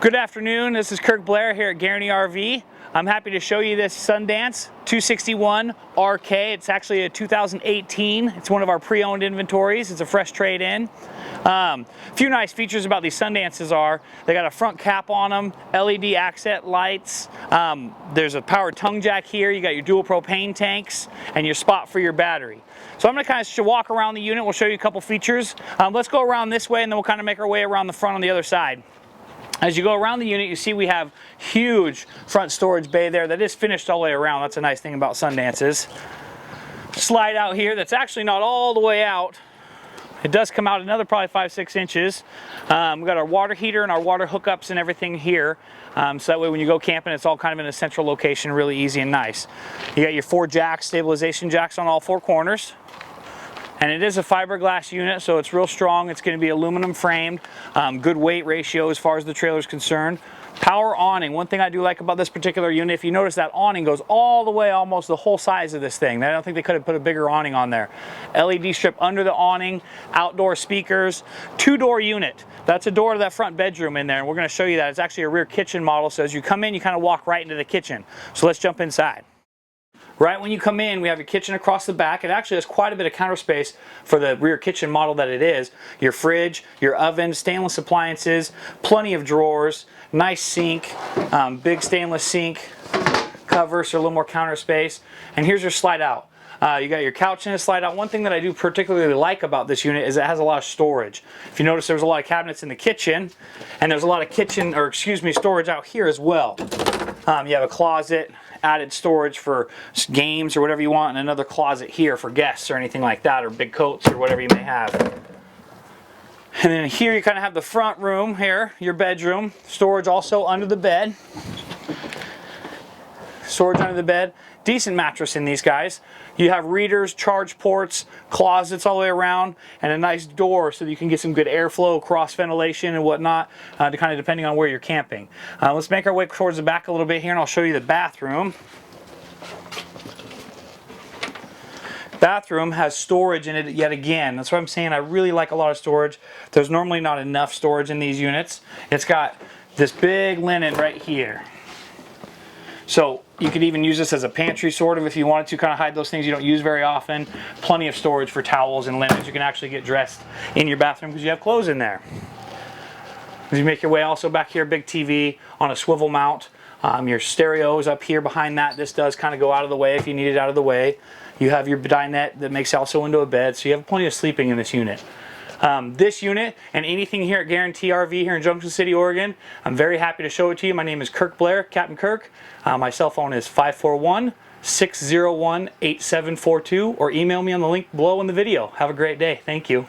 Good afternoon, this is Kirk.Blair here at Guaranty RV. I'm happy to show you this Sundance 261 RK. It's actually a 2018. It's one of our pre-owned inventories. It's a fresh trade-in. A few nice features about these Sundances are they got a front cap on them, LED accent lights. There's a powered tongue jack here. You got your dual propane tanks and your spot for your battery. So I'm going to kind of walk around the unit. We'll show you a couple features. Let's go around this way and then we'll kind of make our way around the front on the other side. As you go around the unit, you see we have huge front storage bay there that is finished all the way around. That's a nice thing about Sundances. Slide out here that's actually not all the way out. It does come out another probably 5-6 inches. We've got our water heater and our water hookups and everything here. So that way when you go camping, it's all kind of in a central location, really easy and nice. You got your 4 jacks, stabilization jacks on all 4 corners. And it is a fiberglass unit, so it's real strong. It's going to be aluminum framed, good weight ratio as far as the trailer is concerned. Power awning. One thing I do like about this particular unit, if you notice that awning goes all the way, almost the whole size of this thing. I don't think they could have put a bigger awning on there. LED strip under the awning, outdoor speakers, 2-door unit. That's a door to that front bedroom in there, and we're going to show you that. It's actually a rear kitchen model, so as you come in, you kind of walk right into the kitchen. So let's jump inside. Right when you come in, we have your kitchen across the back. It actually has quite a bit of counter space for the rear kitchen model that it is. Your fridge, your oven, stainless appliances, plenty of drawers, nice sink, big stainless sink cover, so a little more counter space. And here's your slide out. You got your couch in a slide out. One thing that I do particularly like about this unit is it has a lot of storage. If you notice, there's a lot of cabinets in the kitchen, and there's a lot of storage out here as well. You have a closet, added storage for games or whatever you want, and another closet here for guests or anything like that, or big coats or whatever you may have. And then here you kind of have the front room here, your bedroom. Storage also under the bed. Storage under the bed. Decent mattress in these guys. You have readers, charge ports, closets all the way around, and a nice door so that you can get some good airflow, cross ventilation and whatnot, kind of depending on where you're camping. Let's make our way towards the back a little bit here and I'll show you the bathroom. Bathroom has storage in it yet again. That's what I'm saying. I really like a lot of storage. There's normally not enough storage in these units. It's got this big linen right here. So you could even use this as a pantry sort of if you wanted to kind of hide those things you don't use very often. Plenty of storage for towels and linens. You can actually get dressed in your bathroom because you have clothes in there. As you make your way also back here, big TV on a swivel mount. Your stereo is up here behind that. This does kind of go out of the way if you need it out of the way. You have your dinette that makes also into a bed, so you have plenty of sleeping in this unit. This unit and anything here at Guaranty RV here in Junction City, Oregon, I'm very happy to show it to you. My name is Kirk.Blair, Captain Kirk. My cell phone is 541-601-8742, or email me on the link below in the video. Have a great day. Thank you.